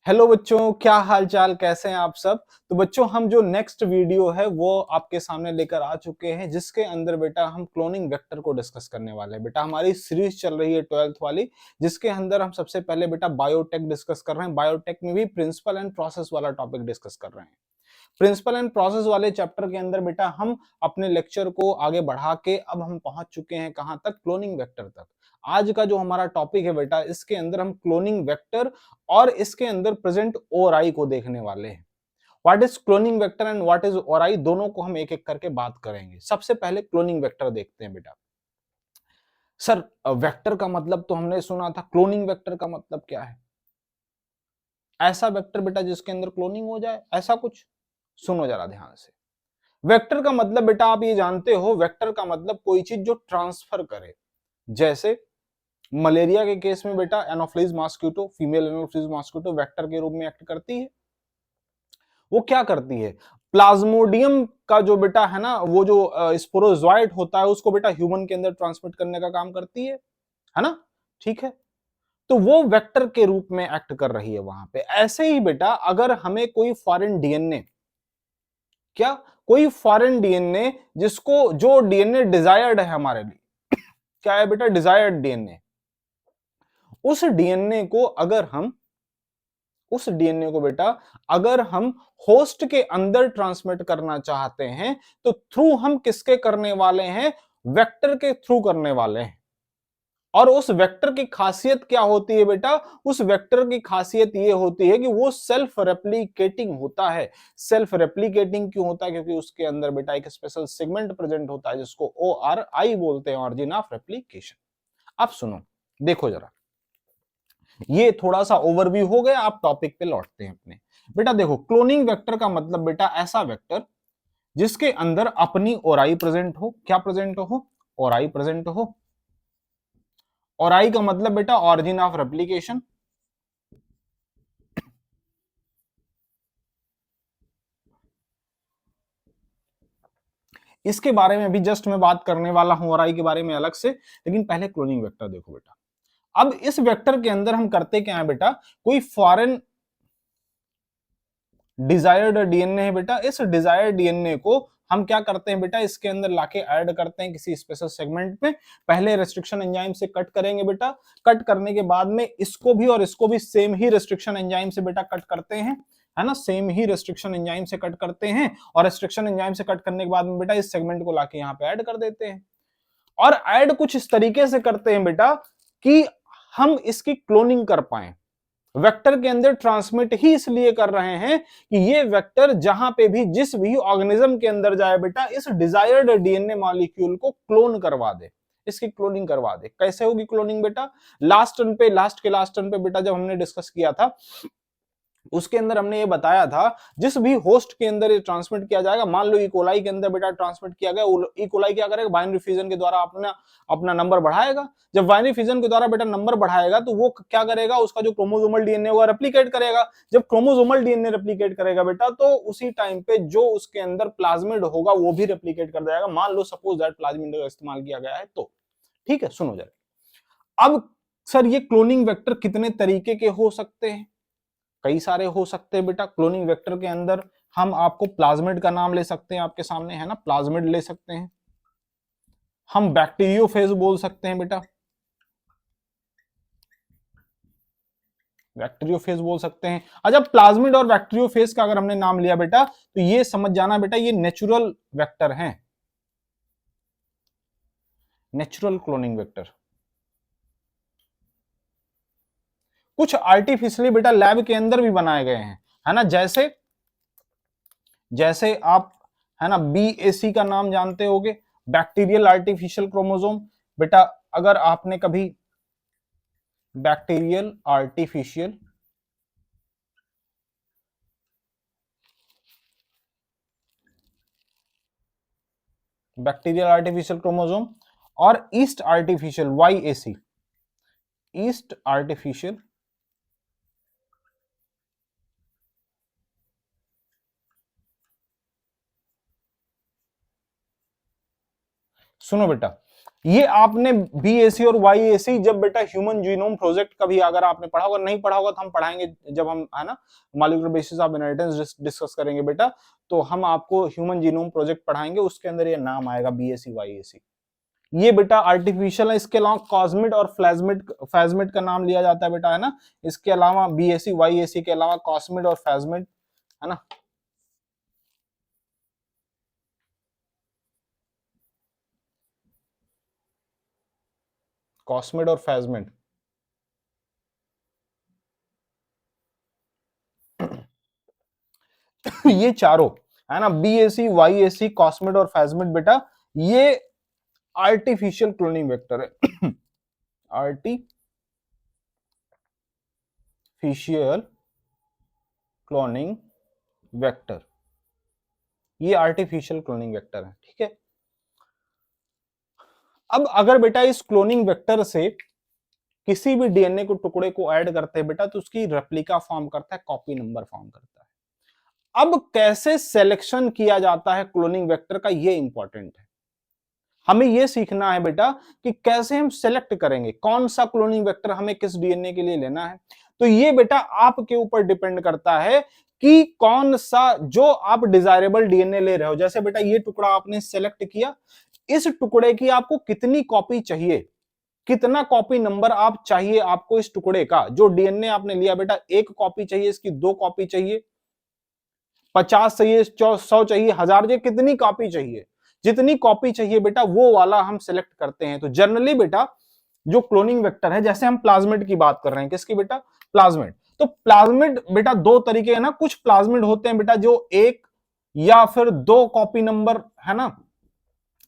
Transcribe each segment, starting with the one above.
Hello बच्चों, क्या हाल चाल, कैसे हैं आप सब। तो बच्चों, हम जो नेक्स्ट वीडियो है वो आपके सामने लेकर आ चुके हैं, जिसके अंदर बेटा हम क्लोनिंग वेक्टर को डिस्कस करने वाले हैं। बेटा हमारी सीरीज चल रही है 12th वाली, जिसके अंदर हम सबसे पहले बेटा बायोटेक डिस्कस कर रहे हैं। बायोटेक में भी प्रिंसिपल एंड प्रोसेस वाला टॉपिक डिस्कस कर रहे हैं। प्रिंसिपल एंड प्रोसेस वाले चैप्टर के अंदर बेटा हम अपने लेक्चर को आगे बढ़ा के अब हम पहुंच चुके हैं कहां तक, क्लोनिंग वेक्टर तक। आज का जो हमारा टॉपिक है बेटा, इसके अंदर हम क्लोनिंग वेक्टर और इसके अंदर प्रेजेंट ओआरआई को देखने वाले हैं। What is cloning vector and what is ORI, दोनों को हम एक एक करके बात करेंगे। सबसे पहले क्लोनिंग वेक्टर देखते हैं बेटा। सर, वेक्टर का मतलब तो हमने सुना था, क्लोनिंग वेक्टर का मतलब क्या है? ऐसा वेक्टर बेटा जिसके अंदर क्लोनिंग हो जाए, ऐसा कुछ। सुनो जरा ध्यान से। वेक्टर का मतलब बेटा आप ये जानते हो, वेक्टर का मतलब कोई चीज जो ट्रांसफर करे। जैसे मलेरिया के केस में बेटा anopheles mosquito, female anopheles mosquito vector के रूप में एक्ट करती है। वो क्या करती है? प्लाज्मोडियम का जो बेटा है ना, वो जो स्पोरोजोइट होता है, उसको बेटा ह्यूमन के अंदर ट्रांसमिट करने का काम करती है ना। ठीक है, तो वो वेक्टर के रूप में एक्ट कर रही है वहां पे। ऐसे ही बेटा अगर हमें कोई फॉरेन डीएनए, क्या कोई फॉरेन डीएनए जिसको, जो डीएनए डिजायर्ड है हमारे लिए, क्या है बेटा? Desired DNA. उस डीएनए को अगर हम उस डीएनए को बेटा अगर हम होस्ट के अंदर ट्रांसमिट करना चाहते हैं, तो थ्रू हम किसके करने वाले हैं? वेक्टर के थ्रू करने वाले हैं। और उस वेक्टर की खासियत क्या होती है बेटा? उस वेक्टर की खासियत यह होती है कि वो सेल्फ रेप्लिकेटिंग होता है। सेल्फ रेप्लिकेटिंग क्यों होता है? क्योंकि उसके अंदर बेटा एक स्पेशल सेगमेंट प्रेजेंट होता है, जिसको ORI बोलते हैं, ऑरिजिन ऑफ रेप्लिकेशन। अब सुनो, देखो जरा, ये थोड़ा सा ओवरव्यू हो गया। आप टॉपिक पे लौटते हैं अपने। बेटा देखो, क्लोनिंग वेक्टर का मतलब बेटा ऐसा वेक्टर जिसके अंदर अपनी ओराई प्रेजेंट हो। क्या प्रेजेंट हो? ओराई प्रेजेंट हो। ओराई का मतलब बेटा ऑरिजिन ऑफ रेप्लिकेशन। इसके बारे में भी जस्ट मैं बात करने वाला हूं, ओराई के बारे में अलग से। लेकिन पहले क्लोनिंग वेक्टर देखो बेटा। अब इस वेक्टर के अंदर हम करते क्या है बेटा? कोई फॉरेन डिजायर्ड डीएनए है बेटा, इस डिजायर्ड डीएनए को हम क्या करते हैं बेटा? इसके अंदर लाके ऐड करते हैं किसी स्पेशल सेगमेंट में। पहले रेस्ट्रिक्शन एंजाइम से कट करेंगे बेटा। कट करने के बाद में इसको भी और इसको भी सेम ही रेस्ट्रिक्शन एंजाइम से बेटा कट करते हैं, है ना। सेम ही रेस्ट्रिक्शन एंजाइम से कट करते हैं, और रेस्ट्रिक्शन एंजाइम से कट करने के बाद में बेटा इस सेगमेंट को लाके यहाँ पे ऐड कर देते हैं। और ऐड कुछ इस तरीके से करते हैं बेटा कि हम इसकी क्लोनिंग कर पाए। वेक्टर के अंदर ट्रांसमिट ही इसलिए कर रहे हैं कि ये वेक्टर जहां पे भी, जिस भी ऑर्गेनिज्म के अंदर जाए बेटा, इस डिजायर्ड डीएनए मॉलिक्यूल को क्लोन करवा दे, इसकी क्लोनिंग करवा दे। कैसे होगी क्लोनिंग बेटा? लास्ट के लास्ट टर्न पे बेटा जब हमने डिस्कस किया था, उसके अंदर हमने ये बताया था, जिस भी होस्ट के अंदर ये ट्रांसमिट किया जाएगा, मान लो इकोलाई के अंदर बेटा ट्रांसमिट किया गया, इकोलाई क्या करेगा? बाइनरी फ्यूजन के द्वारा अपना अपना नंबर बढ़ाएगा। जब बाइनरी फ्यूजन के द्वारा बेटा नंबर बढ़ाएगा, तो वो क्या करेगा? उसका जो क्रोमोसोमल डीएनए होगा रेप्लिकेट करेगा। जब क्रोमोसोमल डीएनए रेप्लिकेट करेगा बेटा, तो उसी टाइम पे जो उसके अंदर प्लाज्मिड होगा वो भी रेप्लिकेट कर जाएगा। मान लो सपोज दैट प्लाज्मिड का इस्तेमाल किया गया है तो। ठीक है, सुनो जरा। अब सर, ये क्लोनिंग वेक्टर कितने तरीके के हो सकते हैं? कई सारे हो सकते हैं बेटा। क्लोनिंग वेक्टर के अंदर हम आपको प्लाज्मिड का नाम ले सकते हैं, आपके सामने है ना, प्लाज्मिड ले सकते हैं। हम बैक्टीरियोफेज बोल सकते हैं बेटा, बैक्टीरियोफेज बोल सकते हैं। अच्छा, प्लाज्मिड और बैक्टीरियोफेज का अगर हमने नाम लिया बेटा, तो ये समझ जाना बेटा, ये नेचुरल वेक्टर हैं, नेचुरल क्लोनिंग वेक्टर। कुछ आर्टिफिशियली बेटा लैब के अंदर भी बनाए गए हैं, है ना। जैसे जैसे आप, है ना, BAC का नाम जानते होगे, बैक्टीरियल आर्टिफिशियल क्रोमोसोम। बेटा अगर आपने कभी bacterial artificial bacterial artificial chromosome और yeast artificial, YAC, yeast artificial, सुनो बेटा, ये आपने बीएसी और वाईएसी जब बेटा ह्यूमन जीनोम प्रोजेक्ट कभी अगर आपने पढ़ा होगा, नहीं पढ़ा होगा तो हम पढ़ाएंगे जब हम, है ना, molecular basis of inheritance discuss करेंगे बेटा, तो हम आपको ह्यूमन जीनोम प्रोजेक्ट पढ़ाएंगे, उसके अंदर ये नाम आएगा बीएसी वाईएसी। ये बेटा आर्टिफिशियल है। इसके अलावा कॉस्मिड और फ्लाज्मिड, फैज्मिड का नाम लिया जाता है बेटा, है ना। इसके अलावा बीएसी वाईएसी के अलावा कॉस्मिड और फैज्मिड, है ना। कॉस्मिड और फैज्मिड ये चारों, है ना, बीएसी वाईएसी कॉस्मिड और फैज्मिड बेटा, ये आर्टिफिशियल क्लोनिंग वेक्टर है। आर्टिफिशियल क्लोनिंग वेक्टर, ये आर्टिफिशियल क्लोनिंग वेक्टर है, ठीक है। अब अगर बेटा इस क्लोनिंग वेक्टर से किसी भी डीएनए को टुकड़े को ऐड करते हैं बेटा, तो उसकी रेप्लिका फॉर्म करता है, कॉपी नंबर फॉर्म करता है। अब कैसे सिलेक्शन किया जाता है क्लोनिंग वेक्टर का, ये इंपॉर्टेंट है। हमें यह सीखना है बेटा कि कैसे हम सेलेक्ट करेंगे कौन सा क्लोनिंग वेक्टर हमें किस डीएनए के लिए लेना है। तो ये बेटा आपके ऊपर डिपेंड करता है कि कौन सा जो आप डिजायरेबल डीएनए ले रहे हो। जैसे बेटा ये टुकड़ा आपने सेलेक्ट किया, इस टुकड़े की आपको कितनी कॉपी चाहिए, कितना कॉपी नंबर आप चाहिए आपको इस टुकड़े का। जो डीएनए आपने लिया बेटा, 1 कॉपी चाहिए, इसकी 2 कॉपी चाहिए, 50 चाहिए, 100 चाहिए, 1000 चाहिए, कितनी कॉपी चाहिए, जितनी कॉपी चाहिए बेटा वो वाला हम सिलेक्ट करते हैं। तो जनरली बेटा जो क्लोनिंग वेक्टर है, जैसे हम प्लाज्मिड की बात कर रहे हैं, किसकी बेटा, प्लाज्मिड। तो प्लाज्मिड बेटा 2 तरीके है ना, कुछ प्लाज्मिड होते हैं बेटा जो 1 या फिर 2 कॉपी नंबर, है ना,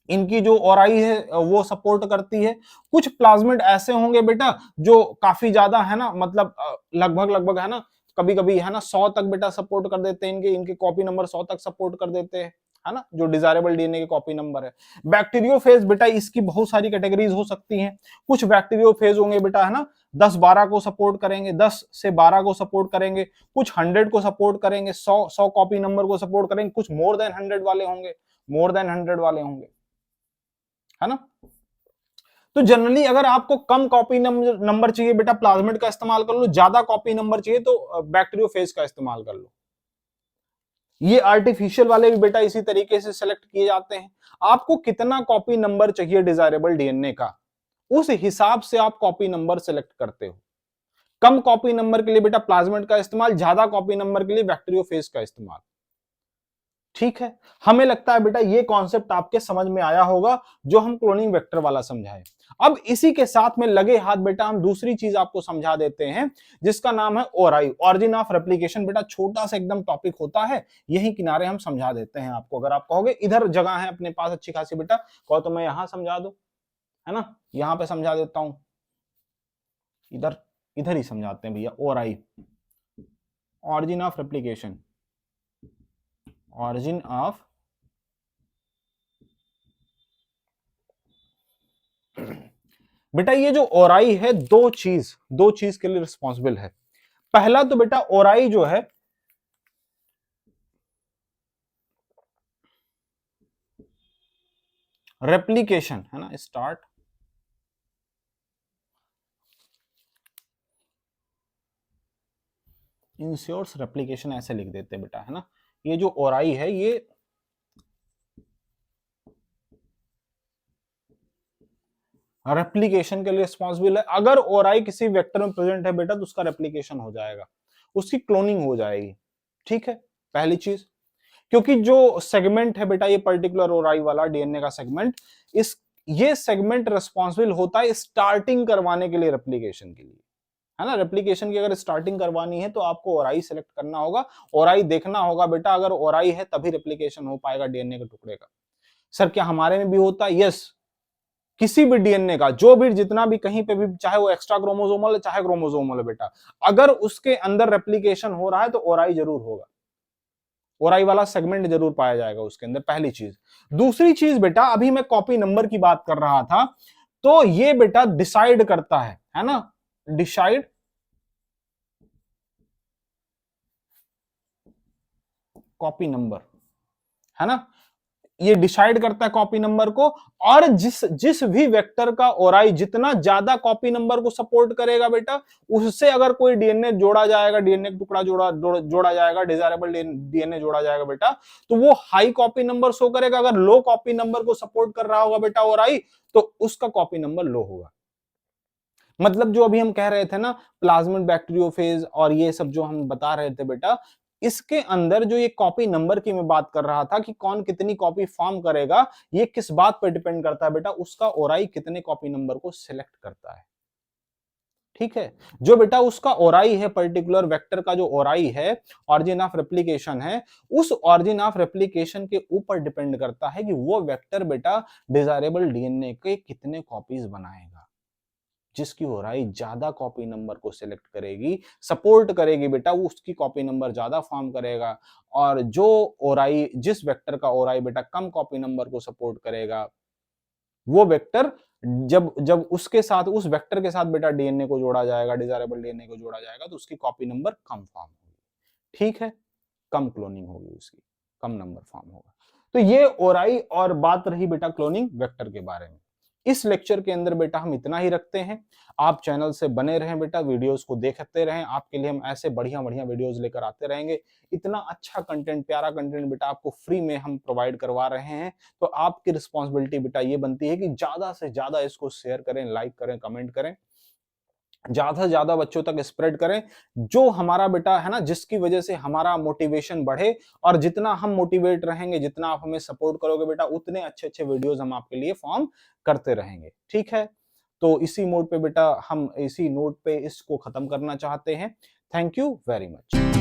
इनकी जो ओराई है वो सपोर्ट करती है। कुछ प्लाज्मिड ऐसे होंगे बेटा जो काफी ज्यादा, है ना, मतलब लगभग लगभग, है ना, कभी कभी, है ना, 100 तक बेटा सपोर्ट कर देते हैं, इनके इनके कॉपी नंबर 100 तक सपोर्ट कर देते हैं, है ना, जो डिजायरेबल डीएनए के कॉपी नंबर है। बैक्टीरियोफेज बेटा इसकी बहुत सारी कैटेगरीज हो सकती हैं। कुछ बैक्टीरियोफेज होंगे बेटा, है ना, 10-12 को सपोर्ट करेंगे, 10 से 12 को सपोर्ट करेंगे, कुछ 100 को सपोर्ट करेंगे, 100 कॉपी नंबर को सपोर्ट करेंगे, कुछ मोर देन 100 वाले होंगे, मोर देन 100 वाले होंगे, है ना। तो जनरली अगर आपको कम कॉपी नंबर चाहिए बेटा, प्लाज्मिड का इस्तेमाल कर लो, ज्यादा कॉपी नंबर चाहिए तो बैक्टीरियोफेज का इस्तेमाल कर लो। ये आर्टिफिशियल वाले भी बेटा इसी तरीके से सेलेक्ट किए जाते हैं। आपको कितना कॉपी नंबर चाहिए डिजायरेबल डीएनए का, उस हिसाब से आप कॉपी नंबर सेलेक्ट करते हो। कम कॉपी नंबर के लिए बेटा प्लाज्मिड का इस्तेमाल, ज्यादा कॉपी नंबर के लिए बैक्टीरियोफेज का इस्तेमाल, ठीक है। हमें लगता है बेटा ये कॉन्सेप्ट आपके समझ में आया होगा जो हम क्लोनिंग वेक्टर वाला समझाए। अब इसी के साथ में लगे हाथ बेटा हम दूसरी चीज आपको समझा देते हैं जिसका नाम है ओराई, ऑरिजिन ऑफ रेप्लिकेशन। बेटा छोटा सा एकदम टॉपिक होता है, यही किनारे हम समझा देते हैं आपको। अगर आप कहोगे इधर जगह है अपने पास अच्छी खासी बेटा, कहो तो मैं यहां समझा दूं, है ना, यहां पे समझा देता हूं, इधर इधर ही समझाते हैं भैया। Ori, origin of replication, origin of बेटा ये जो ओराई है, दो चीज के लिए रिस्पॉन्सिबल है। पहला तो बेटा ओराई जो है रेप्लिकेशन, है ना, स्टार्ट इंश्योर्स रेप्लिकेशन, ऐसे लिख देते बेटा, है ना। ये जो ओराई है ये रेप्लिकेशन के लिए रिस्पॉन्सिबल है। अगर ओराई किसी वेक्टर में प्रेजेंट है बेटा तो उसका रेप्लिकेशन हो जाएगा, उसकी क्लोनिंग हो जाएगी, ठीक है, पहली चीज। क्योंकि जो सेगमेंट है बेटा ये पर्टिकुलर ओराई वाला डीएनए का सेगमेंट, इस ये सेगमेंट रिस्पॉन्सिबल होता है स्टार्टिंग करवाने के लिए रेप्लिकेशन के लिए, है ना। रेप्लिकेशन की अगर स्टार्टिंग करवानी है तो आपको ओराई सेलेक्ट करना होगा, ओराई देखना होगा बेटा, अगर ओराई है तभी रेप्लिकेशन हो पाएगा डीएनए के टुकड़े का। सर क्या हमारे में भी होता है? यस, किसी भी डीएनए का जो भी जितना भी कहीं पे भी, चाहे वो एक्स्ट्रा क्रोमोसोमल है चाहे क्रोमोसोमल है बेटा, अगर उसके अंदर रेप्लिकेशन हो रहा है तो ओराई जरूर होगा, ओराई वाला सेगमेंट जरूर पाया जाएगा उसके अंदर, पहली चीज। दूसरी चीज बेटा, अभी मैं कॉपी नंबर की बात कर रहा था, तो ये बेटा डिसाइड करता है ना, डिसाइड कॉपी नंबर, है ना। ये डिसाइड करता है कॉपी नंबर को। और जिस जिस भी वेक्टर का ओराई जितना ज्यादा कॉपी नंबर को सपोर्ट करेगा बेटा, उससे अगर कोई डीएनए जोड़ा जाएगा, डीएनए का टुकड़ा जोड़ा जाएगा, डिजायरेबल डीएनए जोड़ा जाएगा बेटा, तो वो हाई कॉपी नंबर शो करेगा। अगर लो कॉपी नंबर को सपोर्ट कर रहा होगा बेटा ओराई, तो उसका कॉपी नंबर लो होगा। मतलब जो अभी हम कह रहे थे ना, प्लाज्मिड बैक्टीरियोफेज और ये सब जो हम बता रहे थे बेटा, इसके अंदर जो ये कॉपी नंबर की मैं बात कर रहा था कि कौन कितनी कॉपी फॉर्म करेगा, ये किस बात पर डिपेंड करता है बेटा, उसका ओराई कितने कॉपी नंबर को सिलेक्ट करता है। ठीक है, जो बेटा उसका ओराई है, पर्टिकुलर वेक्टर का जो ओराई है, ऑरिजिन ऑफ रेप्लिकेशन है, उस ऑरिजिन ऑफ रेप्लिकेशन के ऊपर डिपेंड करता है कि वो वेक्टर बेटा डिजायरेबल डीएनए के कितने कॉपीज बनाएगा। जिसकी ओराई ज्यादा कॉपी नंबर को सिलेक्ट करेगी, सपोर्ट करेगी बेटा, वो उसकी कॉपी नंबर ज्यादा फॉर्म करेगा। और जो ओराई, जिस वेक्टर का ओराई बेटा कम कॉपी नंबर को सपोर्ट करेगा, वो वेक्टर जब जब उसके साथ, उस वेक्टर के साथ बेटा डीएनए को जोड़ा जाएगा, डिजायरेबल डीएनए को जोड़ा जाएगा, तो उसकी कॉपी नंबर कम फॉर्म होगी। ठीक है, कम क्लोनिंग होगी उसकी, कम नंबर फॉर्म होगा। तो ये ओराई और बात रही बेटा क्लोनिंग वेक्टर के बारे में। इस लेक्चर के अंदर बेटा हम इतना ही रखते हैं। आप चैनल से बने रहें बेटा, वीडियोस को देखते रहें, आपके लिए हम ऐसे बढ़िया बढ़िया वीडियोस लेकर आते रहेंगे। इतना अच्छा कंटेंट, प्यारा कंटेंट बेटा आपको फ्री में हम प्रोवाइड करवा रहे हैं। तो आपकी रिस्पॉन्सिबिलिटी बेटा ये बनती है कि ज्यादा से ज्यादा इसको शेयर करें, लाइक करें, कमेंट करें, ज्यादा से ज्यादा बच्चों तक स्प्रेड करें। जो हमारा बेटा है ना, जिसकी वजह से हमारा मोटिवेशन बढ़े, और जितना हम मोटिवेट रहेंगे, जितना आप हमें सपोर्ट करोगे बेटा, उतने अच्छे अच्छे वीडियोस हम आपके लिए फॉर्म करते रहेंगे। ठीक है, तो इसी नोट पे बेटा, हम इसी नोट पे इसको खत्म करना चाहते हैं। Thank you very much.